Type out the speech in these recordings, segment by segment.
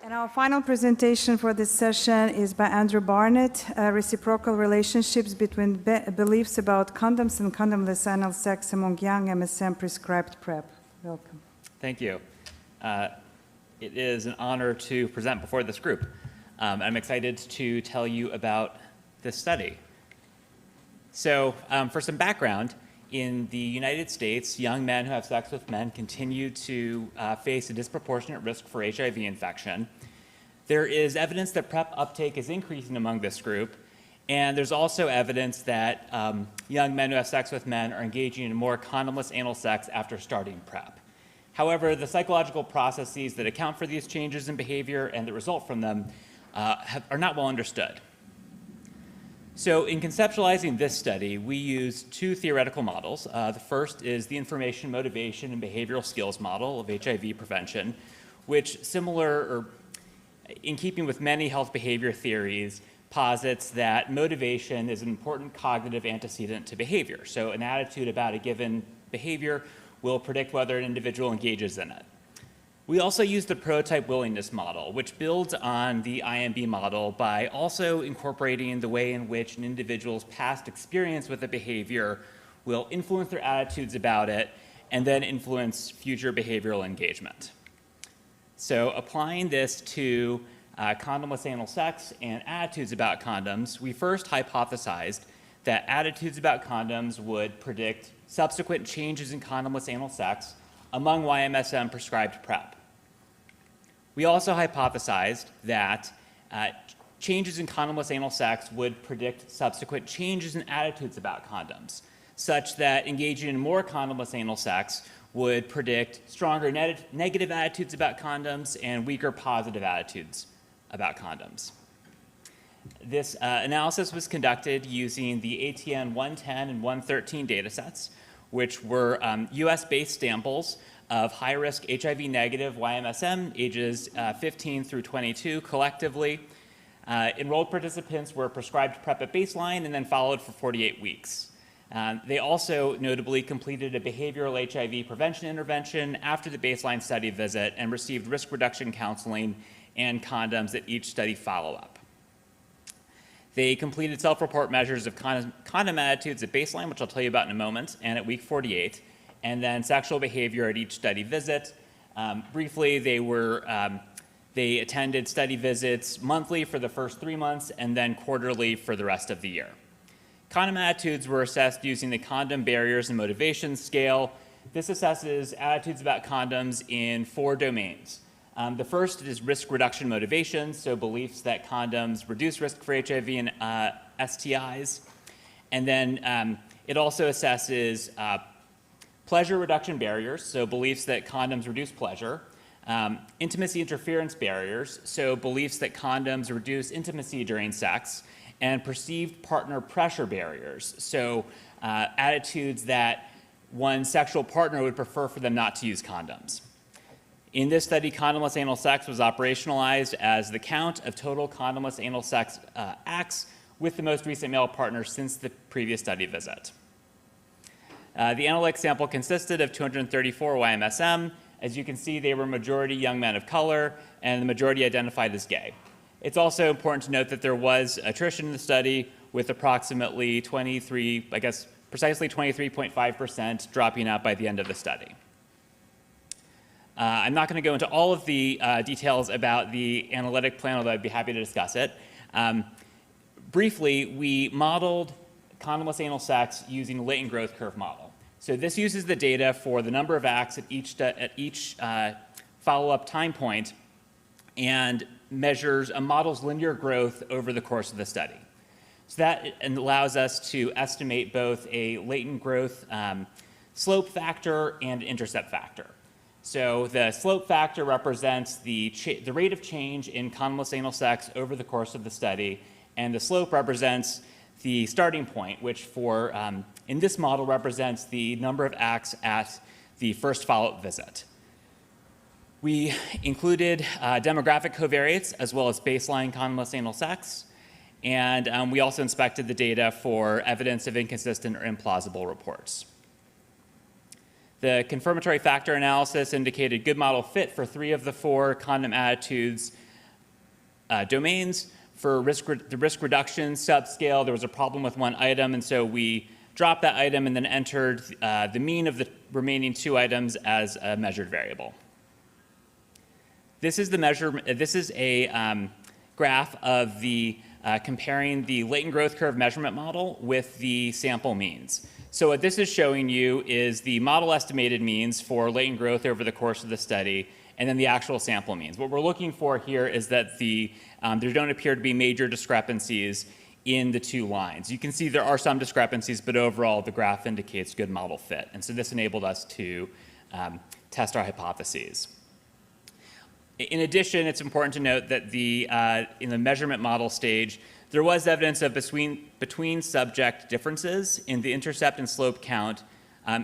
And our final presentation for this session is by Andrew Barnett, Reciprocal Relationships Between Beliefs About Condoms and Condomless Anal Sex Among Young MSM Prescribed PrEP. Welcome. Thank you. It is an honor to present before this group. I'm excited to tell you about this study. So for some background, in the United States, young men who have sex with men continue to face a disproportionate risk for HIV infection. There is evidence that PrEP uptake is increasing among this group, and there's also evidence that young men who have sex with men are engaging in more condomless anal sex after starting PrEP. However, the psychological processes that account for these changes in behavior and that result from them are not well understood. So in conceptualizing this study, we used two theoretical models. The first is the information, motivation, and behavioral skills model of HIV prevention, which, in keeping with many health behavior theories, posits that motivation is an important cognitive antecedent to behavior. So an attitude about a given behavior will predict whether an individual engages in it. We also use the prototype willingness model, which builds on the IMB model by also incorporating the way in which an individual's past experience with a behavior will influence their attitudes about it and then influence future behavioral engagement. So applying this to condomless anal sex and attitudes about condoms, we first hypothesized that attitudes about condoms would predict subsequent changes in condomless anal sex among YMSM prescribed PrEP. We also hypothesized that changes in condomless anal sex would predict subsequent changes in attitudes about condoms, such that engaging in more condomless anal sex would predict stronger negative attitudes about condoms and weaker positive attitudes about condoms. This analysis was conducted using the ATN 110 and 113 datasets, which were US-based samples of high-risk HIV-negative YMSM ages 15 through 22 collectively. Enrolled participants were prescribed PrEP at baseline and then followed for 48 weeks. They also notably completed a behavioral HIV prevention intervention after the baseline study visit and received risk reduction counseling and condoms at each study follow-up. They completed self-report measures of condom attitudes at baseline, which I'll tell you about in a moment, and at week 48, and then sexual behavior at each study visit. Briefly, they attended study visits monthly for the first 3 months and then quarterly for the rest of the year. Condom attitudes were assessed using the Condom Barriers and Motivations Scale. This assesses attitudes about condoms in 4 domains. The first is risk reduction motivations, so beliefs that condoms reduce risk for HIV and STIs. And then it also assesses pleasure reduction barriers, so beliefs that condoms reduce pleasure. Intimacy interference barriers, so beliefs that condoms reduce intimacy during sex. And perceived partner pressure barriers, so attitudes that one's sexual partner would prefer for them not to use condoms. In this study, condomless anal sex was operationalized as the count of total condomless anal sex acts with the most recent male partner since the previous study visit. The analytic sample consisted of 234 YMSM. As you can see, they were majority young men of color, and the majority identified as gay. It's also important to note that there was attrition in the study with approximately precisely 23.5% dropping out by the end of the study. I'm not going to go into all of the details about the analytic plan, although I'd be happy to discuss it. Briefly, we modeled condomless anal sex using a latent growth curve model. So this uses the data for the number of acts at each follow-up time point and measures a model's linear growth over the course of the study. So that allows us to estimate both a latent growth slope factor and intercept factor. So the slope factor represents the rate of change in condomless anal sex over the course of the study, and the slope represents the starting point, which in this model represents the number of acts at the first follow-up visit. We included demographic covariates as well as baseline condomless anal sex, and we also inspected the data for evidence of inconsistent or implausible reports. The confirmatory factor analysis indicated good model fit for 3 of the 4 condom attitudes domains. For the risk reduction subscale, there was a problem with one item, and so we dropped that item and then entered the mean of the remaining 2 items as a measured variable. This is a graph of the comparing the latent growth curve measurement model with the sample means. So what this is showing you is the model estimated means for latent growth over the course of the study, and then the actual sample means. What we're looking for here is that there don't appear to be major discrepancies in the 2 lines. You can see there are some discrepancies, but overall the graph indicates good model fit. And so this enabled us to test our hypotheses. In addition, it's important to note that in the measurement model stage, there was evidence of between subject differences in the intercept and slope count,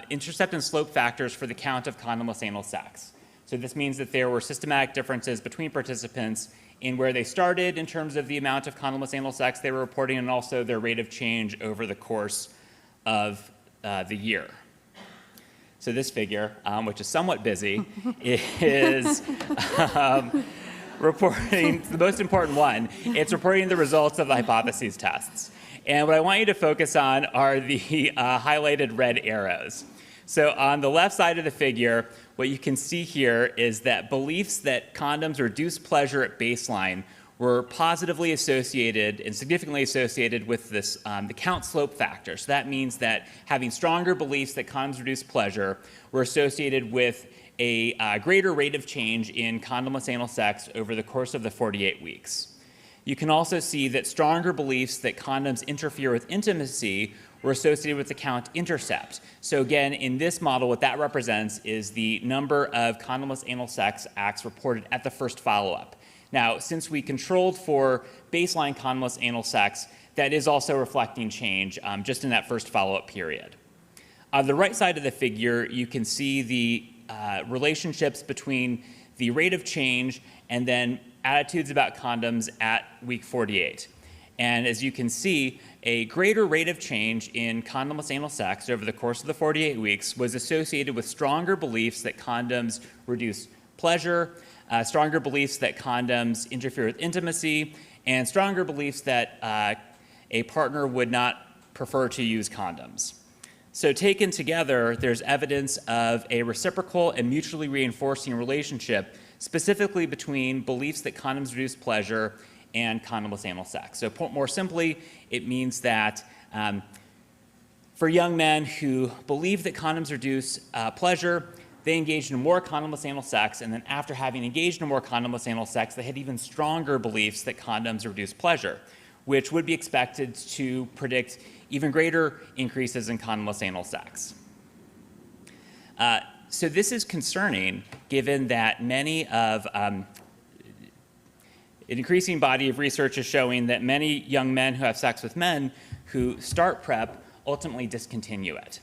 intercept and slope factors for the count of condomless anal sex. So this means that there were systematic differences between participants in where they started in terms of the amount of condomless anal sex they were reporting, and also their rate of change over the course of the year. So this figure, which is somewhat busy, is reporting the most important one. It's reporting the results of the hypotheses tests. And what I want you to focus on are the highlighted red arrows. So on the left side of the figure, what you can see here is that beliefs that condoms reduce pleasure at baseline were positively associated and significantly associated with this, the count slope factor. So that means that having stronger beliefs that condoms reduce pleasure were associated with a greater rate of change in condomless anal sex over the course of the 48 weeks. You can also see that stronger beliefs that condoms interfere with intimacy were associated with the count intercept. So again, in this model, what that represents is the number of condomless anal sex acts reported at the first follow-up. Now, since we controlled for baseline condomless anal sex, that is also reflecting change just in that first follow-up period. On the right side of the figure, you can see the relationships between the rate of change and then attitudes about condoms at week 48. And as you can see, a greater rate of change in condomless anal sex over the course of the 48 weeks was associated with stronger beliefs that condoms reduce pleasure, stronger beliefs that condoms interfere with intimacy, and stronger beliefs that a partner would not prefer to use condoms. So taken together, there's evidence of a reciprocal and mutually reinforcing relationship, specifically between beliefs that condoms reduce pleasure and condomless anal sex. So more simply, it means that for young men who believe that condoms reduce pleasure, they engaged in more condomless anal sex, and then after having engaged in more condomless anal sex, they had even stronger beliefs that condoms reduce pleasure, which would be expected to predict even greater increases in condomless anal sex. So this is concerning, given that many of an increasing body of research is showing that many young men who have sex with men who start PrEP ultimately discontinue it.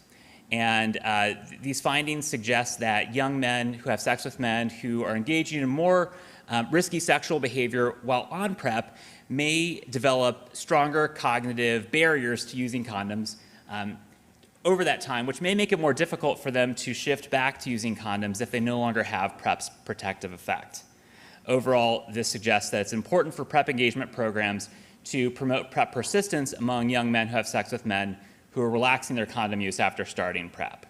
And these findings suggest that young men who have sex with men who are engaging in more risky sexual behavior while on PrEP may develop stronger cognitive barriers to using condoms over that time, which may make it more difficult for them to shift back to using condoms if they no longer have PrEP's protective effect. Overall, this suggests that it's important for PrEP engagement programs to promote PrEP persistence among young men who have sex with men who are relaxing their condom use after starting PrEP.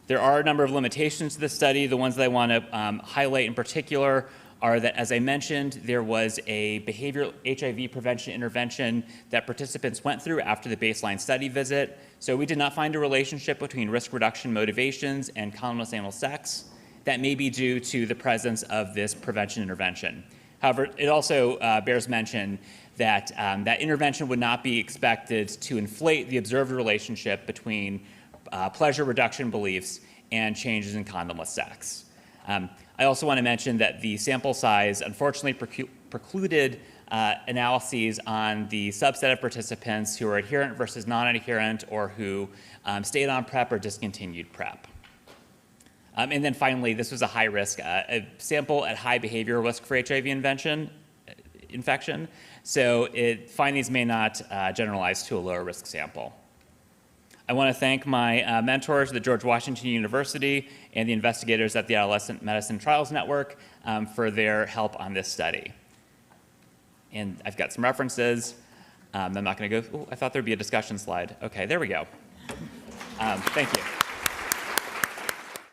There are a number of limitations to this study. The ones that I want to highlight in particular are that, as I mentioned, there was a behavioral HIV prevention intervention that participants went through after the baseline study visit. So we did not find a relationship between risk reduction motivations and condomless anal sex. That may be due to the presence of this prevention intervention. However, it also bears mention that that intervention would not be expected to inflate the observed relationship between pleasure reduction beliefs and changes in condomless sex. I also want to mention that the sample size unfortunately precluded analyses on the subset of participants who are adherent versus non-adherent, or who stayed on PrEP or discontinued PrEP. And then finally, this was a high risk, a sample at high behavioral risk for HIV infection. So findings may not generalize to a lower risk sample. I want to thank my mentors at the George Washington University and the investigators at the Adolescent Medicine Trials Network for their help on this study. And I've got some references. I'm not going to go, oh, I thought there'd be a discussion slide. Okay, there we go. Thank you.